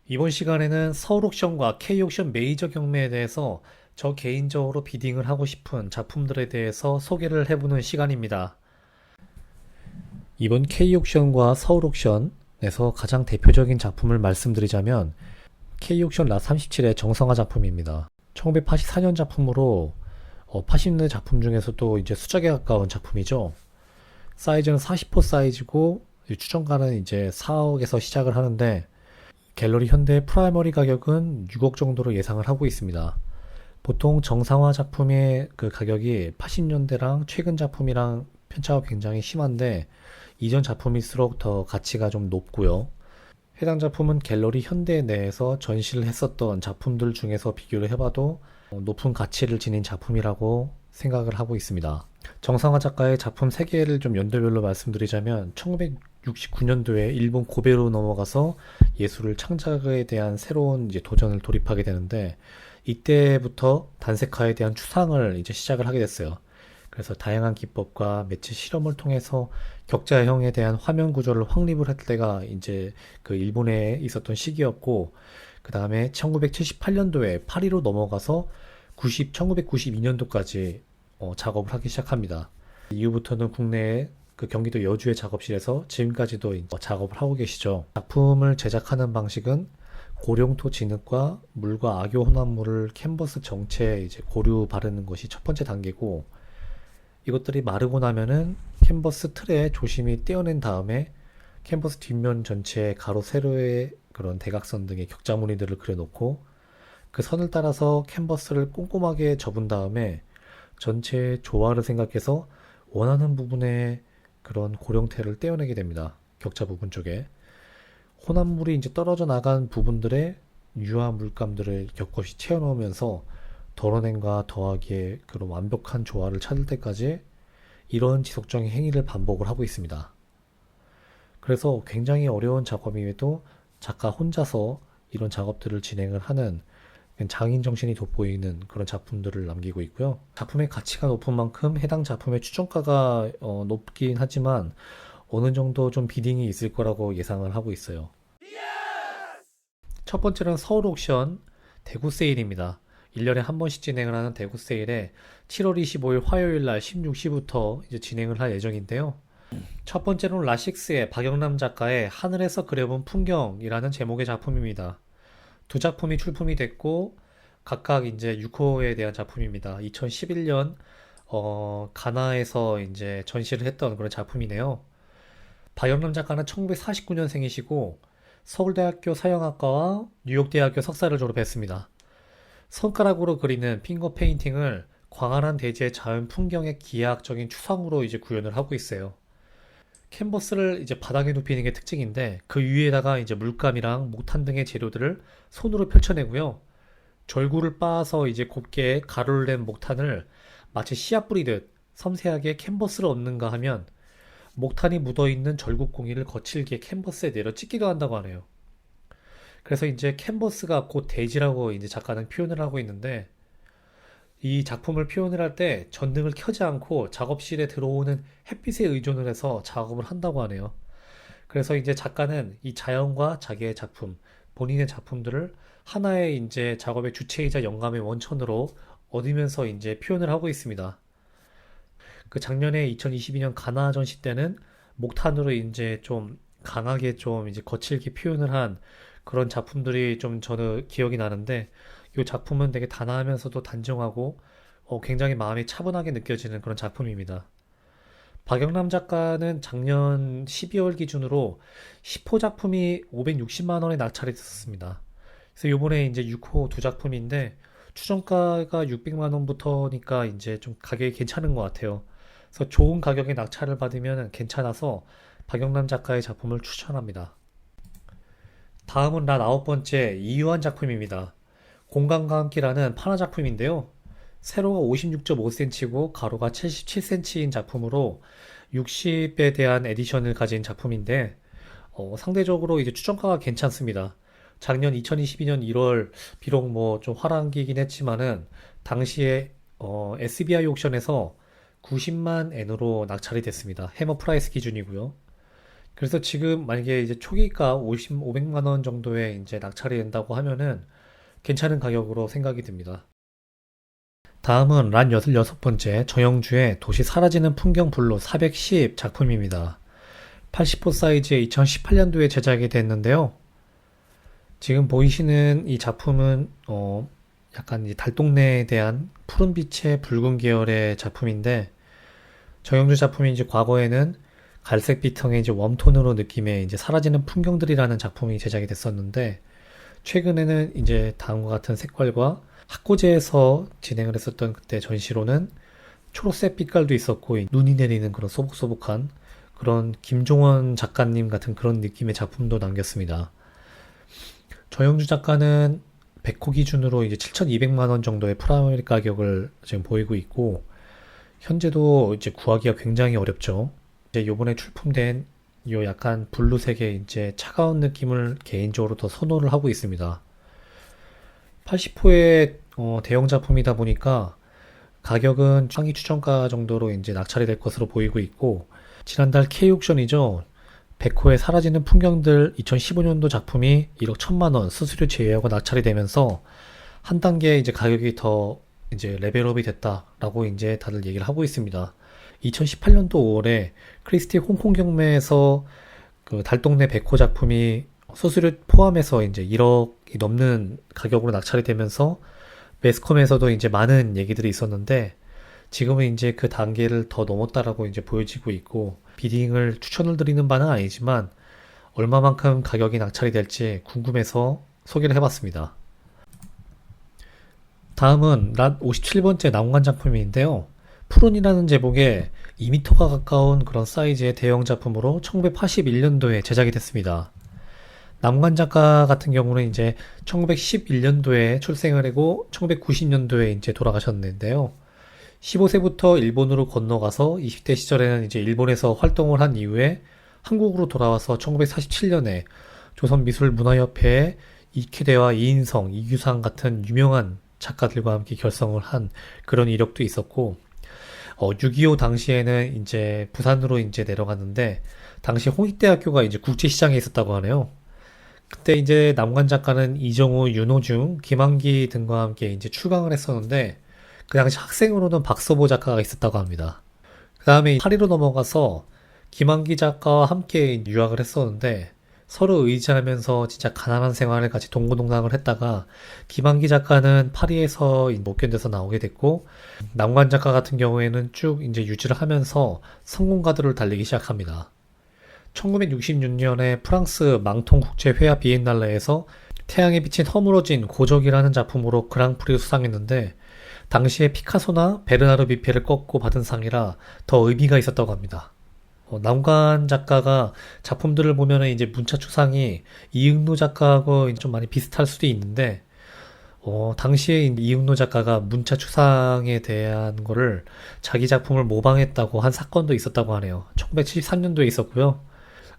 이번 시간에는 서울 옥션과 K 옥션 메이저 경매에 대해서 저 개인적으로 비딩을 하고 싶은 작품들에 대해서 소개를 해보는 시간입니다. 이번 K 옥션과 서울 옥션에서 가장 대표적인 작품을 말씀드리자면 K 옥션 라37의 정성화 작품입니다. 1984년 작품으로 80년대 작품 중에서도 이제 수작에 가까운 작품이죠. 사이즈는 40호 사이즈고 추정가는 이제 4억에서 시작을 하는데 갤러리 현대 프라이머리 가격은 6억 정도로 예상을 하고 있습니다. 보통 정상화 작품의 그 가격이 80년대랑 최근 작품이랑 편차가 굉장히 심한데 이전 작품일수록 더 가치가 좀 높고요. 해당 작품은 갤러리 현대 내에서 전시를 했었던 작품들 중에서 비교를 해봐도 높은 가치를 지닌 작품이라고 생각을 하고 있습니다. 정상화 작가의 작품 3개를 좀 연도별로 말씀드리자면 1969년도에 일본 고베로 넘어가서 예술을 창작에 대한 새로운 이제 도전을 돌입하게 되는데 이때부터 단색화에 대한 추상을 이제 시작을 하게 됐어요. 그래서 다양한 기법과 매체 실험을 통해서 격자형에 대한 화면 구조를 확립을 할 때가 이제 그 일본에 있었던 시기였고 그 다음에 1978년도에 파리로 넘어가서 1992년도까지 작업을 하기 시작합니다. 이후부터는 국내에 그 경기도 여주의 작업실에서 지금까지도 작업을 하고 계시죠. 작품을 제작하는 방식은 고령토 진흙과 물과 악교 혼합물을 캔버스 정체에 이제 고루 바르는 것이 첫 번째 단계고 이것들이 마르고 나면은 캔버스 틀에 조심히 떼어낸 다음에 캔버스 뒷면 전체에 가로 세로의 그런 대각선 등의 격자 무늬들을 그려놓고 그 선을 따라서 캔버스를 꼼꼼하게 접은 다음에 전체의 조화를 생각해서 원하는 부분에 그런 고령태를 떼어내게 됩니다. 격자 부분 쪽에. 혼합물이 이제 떨어져 나간 부분들에 유화 물감들을 겹겹이 채워넣으면서 덜어냄과 더하기의 그런 완벽한 조화를 찾을 때까지 이런 지속적인 행위를 반복을 하고 있습니다. 그래서 굉장히 어려운 작업임에도 작가 혼자서 이런 작업들을 진행을 하는 장인 정신이 돋보이는 그런 작품들을 남기고 있고요. 작품의 가치가 높은 만큼 해당 작품의 추정가가 높긴 하지만 어느 정도 좀 비딩이 있을 거라고 예상을 하고 있어요. 첫 번째는 서울 옥션 대구 세일입니다. 1년에 한 번씩 진행을 하는 대구 세일에 7월 25일 화요일 날 16시부터 이제 진행을 할 예정인데요. 첫 번째는 라식스의 박영남 작가의 하늘에서 그려본 풍경이라는 제목의 작품입니다. 두 작품이 출품이 됐고 각각 이제 6호에 대한 작품입니다. 2011년 가나에서 이제 전시를 했던 그런 작품이네요. 박영남 작가는 1949년생이시고 서울대학교 서양학과와 뉴욕대학교 석사를 졸업했습니다. 손가락으로 그리는 핑거 페인팅을 광활한 대지의 자연 풍경의 기하학적인 추상으로 이제 구현을 하고 있어요. 캔버스를 이제 바닥에 눕히는 게 특징인데 그 위에다가 이제 물감이랑 목탄 등의 재료들을 손으로 펼쳐내고요. 절구를 빻아서 이제 곱게 가루를 낸 목탄을 마치 씨앗 뿌리듯 섬세하게 캔버스를 얹는가 하면 목탄이 묻어있는 절구공이를 거칠게 캔버스에 내려 찍기도 한다고 하네요. 그래서 이제 캔버스가 곧 대지라고 이제 작가는 표현을 하고 있는데 이 작품을 표현을 할 때 전등을 켜지 않고 작업실에 들어오는 햇빛에 의존을 해서 작업을 한다고 하네요. 그래서 이제 작가는 이 자연과 자기의 작품, 본인의 작품들을 하나의 이제 작업의 주체이자 영감의 원천으로 얻으면서 이제 표현을 하고 있습니다. 그 작년에 2022년 가나 전시 때는 목탄으로 이제 좀 강하게 좀 이제 거칠게 표현을 한 그런 작품들이 좀 저는 기억이 나는데 이 작품은 되게 단아하면서도 단정하고 굉장히 마음이 차분하게 느껴지는 그런 작품입니다. 박영남 작가는 작년 12월 기준으로 10호 작품이 560만 원에 낙찰이 됐었습니다. 그래서 요번에 이제 6호 두 작품인데 추정가가 600만 원부터니까 이제 좀 가격이 괜찮은 것 같아요. 그래서 좋은 가격에 낙찰을 받으면 괜찮아서 박영남 작가의 작품을 추천합니다. 다음은 나 9번째 이유한 작품입니다. 공간과 함께라는 판화 작품인데요. 세로가 56.5cm고 가로가 77cm인 작품으로 60에 대한 에디션을 가진 작품인데 상대적으로 이제 추정가가 괜찮습니다. 작년 2022년 1월 비록 뭐 좀 화랑기긴 했지만은 당시에 SBI 옥션에서 90만 엔으로 낙찰이 됐습니다. 해머 프라이스 기준이고요. 그래서 지금 만약에 이제 초기가 500만 원 정도에 이제 낙찰이 된다고 하면은 괜찮은 가격으로 생각이 듭니다. 다음은 란 66번째 정영주의 도시 사라지는 풍경 블루 410 작품입니다. 80호 사이즈에 2018년도에 제작이 됐는데요. 지금 보이시는 이 작품은 약간 이 달동네에 대한 푸른빛의 붉은 계열의 작품인데 정영주 작품이 이제 과거에는 갈색 비탕의 이제 웜톤으로 느낌의 이제 사라지는 풍경들이라는 작품이 제작이 됐었는데 최근에는 이제 다음과 같은 색깔과 학고제에서 진행을 했었던 그때 전시로는 초록색 빛깔도 있었고 눈이 내리는 그런 소복소복한 그런 김종원 작가님 같은 그런 느낌의 작품도 남겼습니다. 정영주 작가는 100호 기준으로 이제 7,200만 원 정도의 프라이머리 가격을 지금 보이고 있고 현재도 이제 구하기가 굉장히 어렵죠. 이제 요번에 출품된 요 약간 블루색의 이제 차가운 느낌을 개인적으로 더 선호를 하고 있습니다. 80호의 대형 작품이다 보니까 가격은 상위 추천가 정도로 이제 낙찰이 될 것으로 보이고 있고 지난달 K옥션이죠. 100호의 사라지는 풍경들 2015년도 작품이 1억 1천만 원 수수료 제외하고 낙찰이 되면서 한 단계 이제 가격이 더 이제 레벨업이 됐다라고 이제 다들 얘기를 하고 있습니다. 2018년도 5월에 크리스티 홍콩 경매에서 그 달동네 100호 작품이 수수료 포함해서 이제 1억이 넘는 가격으로 낙찰이 되면서 매스컴에서도 이제 많은 얘기들이 있었는데 지금은 이제 그 단계를 더 넘었다라고 이제 보여지고 있고 비딩을 추천을 드리는 바는 아니지만 얼마만큼 가격이 낙찰이 될지 궁금해서 소개를 해봤습니다. 다음은 랏 57번째 난관 작품인데요. 푸른이라는 제목의 2m가 가까운 그런 사이즈의 대형 작품으로 1981년도에 제작이 됐습니다. 남관 작가 같은 경우는 이제 1911년도에 출생을 하고 1990년도에 이제 돌아가셨는데요. 15세부터 일본으로 건너가서 20대 시절에는 이제 일본에서 활동을 한 이후에 한국으로 돌아와서 1947년에 조선미술문화협회에 이케대와 이인성, 이규상 같은 유명한 작가들과 함께 결성을 한 그런 이력도 있었고 6.25 당시에는 이제 부산으로 이제 내려갔는데 당시 홍익대학교가 이제 국제시장에 있었다고 하네요. 그때 이제 남관 작가는 이정우, 윤호중, 김한기 등과 함께 이제 출강을 했었는데 그 당시 학생으로는 박서보 작가가 있었다고 합니다. 그 다음에 파리로 넘어가서 김한기 작가와 함께 유학을 했었는데 서로 의지하면서 진짜 가난한 생활을 같이 동고동락을 했다가 김한기 작가는 파리에서 못 견뎌서 나오게 됐고 남관 작가 같은 경우에는 쭉 이제 유지를 하면서 성공가들을 달리기 시작합니다. 1966년에 프랑스 망통국제회화 비엔날레에서 태양에 비친 허물어진 고적이라는 작품으로 그랑프리를 수상했는데 당시에 피카소나 베르나르 비페를 꺾고 받은 상이라 더 의미가 있었다고 합니다. 남관 작가가 작품들을 보면은 이제 문차 추상이 이응노 작가하고 좀 많이 비슷할 수도 있는데 당시에 이응노 작가가 문차 추상에 대한 거를 자기 작품을 모방했다고 한 사건도 있었다고 하네요. 1973년도에 있었고요.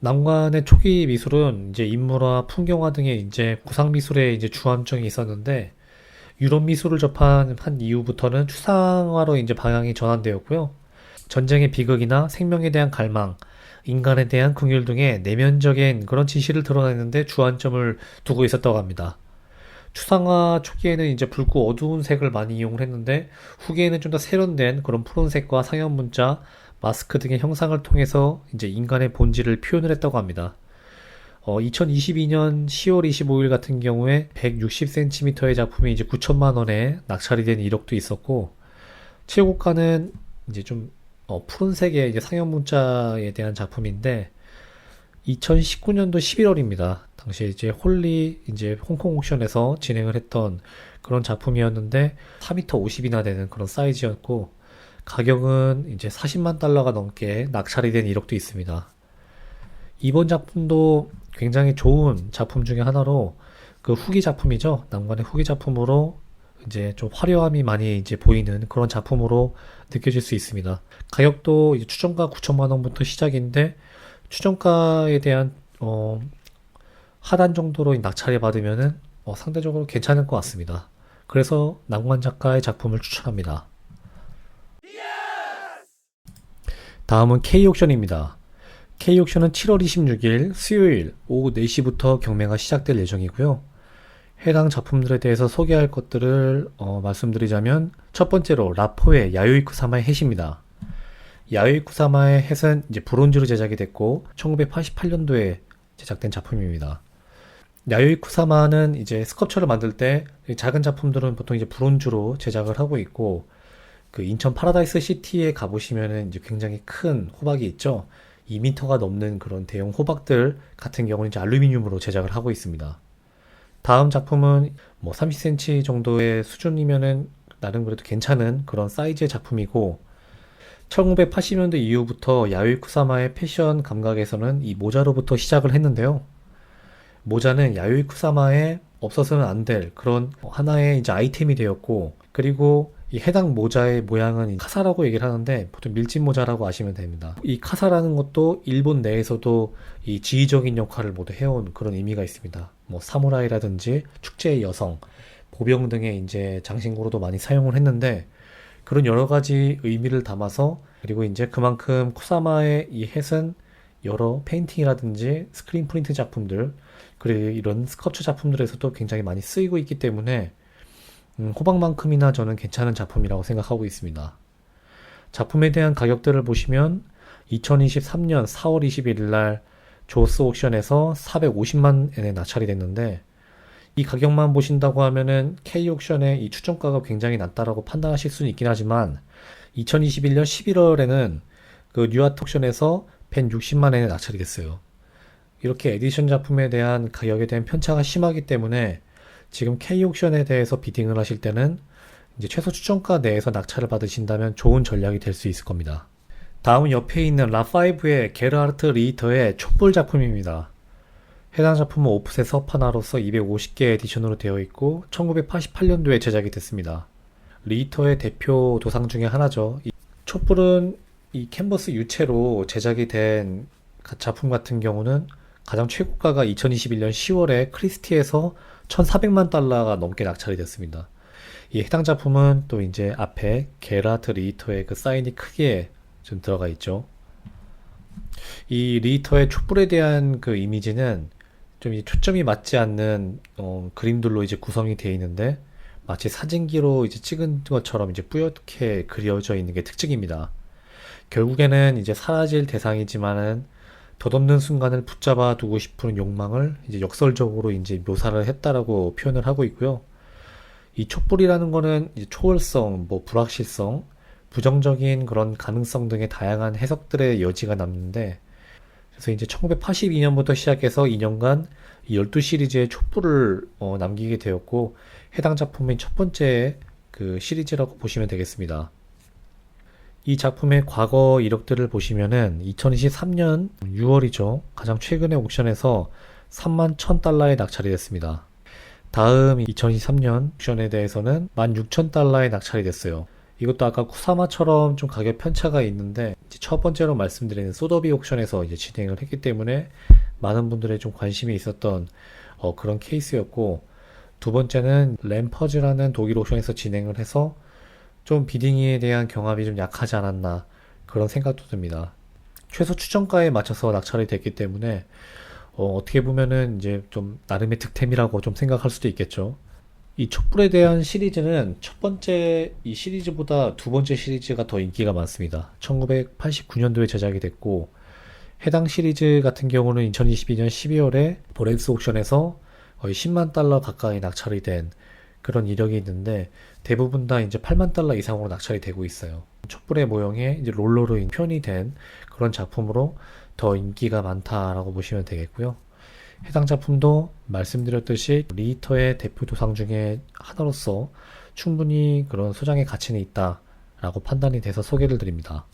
남관의 초기 미술은 이제 인물화, 풍경화 등의 이제 구상 미술에 이제 주안점이 있었는데 유럽 미술을 접한 한 이후부터는 추상화로 이제 방향이 전환되었고요. 전쟁의 비극이나 생명에 대한 갈망, 인간에 대한 긍휼 등의 내면적인 그런 지시를 드러내는데 주안점을 두고 있었다고 합니다. 추상화 초기에는 이제 붉고 어두운 색을 많이 이용을 했는데 후기에는 좀 더 세련된 그런 푸른색과 상형 문자, 마스크 등의 형상을 통해서 이제 인간의 본질을 표현을 했다고 합니다. 2022년 10월 25일 같은 경우에 160cm의 작품이 이제 9천만 원에 낙찰이 된 이력도 있었고 최고가는 이제 좀 푸른색의 이제 상형 문자에 대한 작품인데 2019년도 11월입니다. 당시에 이제 홀리 이제 홍콩 옥션에서 진행을 했던 그런 작품이었는데 4m 50이나 되는 그런 사이즈였고 가격은 이제 40만 달러가 넘게 낙찰이 된 이력도 있습니다. 이번 작품도 굉장히 좋은 작품 중에 하나로 그 후기 작품이죠. 남관의 후기 작품으로 이제 좀 화려함이 많이 이제 보이는 그런 작품으로 느껴질 수 있습니다. 가격도 이제 추정가 9천만 원부터 시작인데 추정가에 대한 하단 정도로 낙찰을 받으면은 상대적으로 괜찮을 것 같습니다. 그래서 남관 작가의 작품을 추천합니다. 다음은 K옥션입니다. K옥션은 7월 26일 수요일 오후 4시부터 경매가 시작될 예정이고요. 해당 작품들에 대해서 소개할 것들을 말씀드리자면 첫 번째로 라포의 야요이 쿠사마의 햇입니다. 야요이 쿠사마의 햇은 이제 브론즈로 제작이 됐고 1988년도에 제작된 작품입니다. 야요이 쿠사마는 이제 스컵처를 만들 때 작은 작품들은 보통 이제 브론즈로 제작을 하고 있고 그 인천 파라다이스 시티에 가보시면은 이제 굉장히 큰 호박이 있죠. 2m가 넘는 그런 대형 호박들 같은 경우는 이제 알루미늄으로 제작을 하고 있습니다. 다음 작품은 뭐 30cm 정도의 수준이면은 나름 그래도 괜찮은 그런 사이즈의 작품이고 1980년대 이후부터 야요이 쿠사마의 패션 감각에서는 이 모자로부터 시작을 했는데요. 모자는 야요이 쿠사마의 없어서는 안 될 그런 하나의 이제 아이템이 되었고 그리고 이 해당 모자의 모양은 카사라고 얘기를 하는데 보통 밀짚 모자라고 아시면 됩니다. 이 카사라는 것도 일본 내에서도 이 지휘적인 역할을 모두 해온 그런 의미가 있습니다. 뭐 사무라이라든지 축제의 여성, 보병 등의 이제 장신구로도 많이 사용을 했는데 그런 여러 가지 의미를 담아서 그리고 이제 그만큼 쿠사마의 이 햇은 여러 페인팅이라든지 스크린 프린트 작품들 그리고 이런 스컵처 작품들에서도 굉장히 많이 쓰이고 있기 때문에 호박만큼이나 저는 괜찮은 작품이라고 생각하고 있습니다. 작품에 대한 가격들을 보시면 2023년 4월 21일 날 조스 옥션에서 450만 엔에 낙찰이 됐는데 이 가격만 보신다고 하면은 K옥션의 이 추정가가 굉장히 낮다라고 판단하실 수는 있긴 하지만 2021년 11월에는 그 뉴아트 옥션에서 160만 엔에 낙찰이 됐어요. 이렇게 에디션 작품에 대한 가격에 대한 편차가 심하기 때문에 지금 K옥션에 대해서 비딩을 하실 때는 이제 최소 추정가 내에서 낙찰을 받으신다면 좋은 전략이 될 수 있을 겁니다. 다음 옆에 있는 라5의 게르하르트 리히터의 촛불 작품입니다. 해당 작품은 오프셋 서판화로서 250개 에디션으로 되어 있고 1988년도에 제작이 됐습니다. 리히터의 대표 도상 중에 하나죠. 이 촛불은 이 캔버스 유체로 제작이 된 작품 같은 경우는 가장 최고가가 2021년 10월에 크리스티에서 1,400만 달러가 넘게 낙찰이 됐습니다. 이 해당 작품은 또 이제 앞에 게르하르트 리히터의 그 사인이 크게 좀 들어가 있죠. 이 리히터의 촛불에 대한 그 이미지는 좀 초점이 맞지 않는 그림들로 이제 구성이 되어 있는데 마치 사진기로 이제 찍은 것처럼 이제 뿌옇게 그려져 있는 게 특징입니다. 결국에는 이제 사라질 대상이지만은 덧없는 순간을 붙잡아 두고 싶은 욕망을 이제 역설적으로 이제 묘사를 했다라고 표현을 하고 있고요. 이 촛불이라는 거는 이제 초월성, 뭐 불확실성, 부정적인 그런 가능성 등의 다양한 해석들의 여지가 남는데 그래서 이제 1982년부터 시작해서 2년간 이 12시리즈의 촛불을 남기게 되었고 해당 작품의 첫 번째 그 시리즈라고 보시면 되겠습니다. 이 작품의 과거 이력들을 보시면은 2023년 6월이죠. 가장 최근의 옥션에서 31,000달러에 낙찰이 됐습니다. 다음 2023년 옥션에 대해서는 16,000달러에 낙찰이 됐어요. 이것도 아까 쿠사마처럼 좀 가격 편차가 있는데 이제 첫 번째로 말씀드리는 소더비 옥션에서 이제 진행을 했기 때문에 많은 분들의 좀 관심이 있었던 그런 케이스였고 두 번째는 램퍼즈라는 독일 옥션에서 진행을 해서 좀 비딩에 대한 경합이 좀 약하지 않았나 그런 생각도 듭니다. 최소 추정가에 맞춰서 낙찰이 됐기 때문에 어떻게 보면은 이제 좀 나름의 득템이라고 좀 생각할 수도 있겠죠. 이 촛불에 대한 시리즈는 첫 번째 이 시리즈보다 두 번째 시리즈가 더 인기가 많습니다. 1989년도에 제작이 됐고 해당 시리즈 같은 경우는 2022년 12월에 보렉스 옥션에서 거의 10만 달러 가까이 낙찰이 된 그런 이력이 있는데 대부분 다 이제 8만 달러 이상으로 낙찰이 되고 있어요. 촛불의 모형에 이제 롤러로 표현이 된 그런 작품으로 더 인기가 많다라고 보시면 되겠고요. 해당 작품도 말씀드렸듯이 리히터의 대표 도상 중에 하나로서 충분히 그런 소장의 가치는 있다라고 판단이 돼서 소개를 드립니다.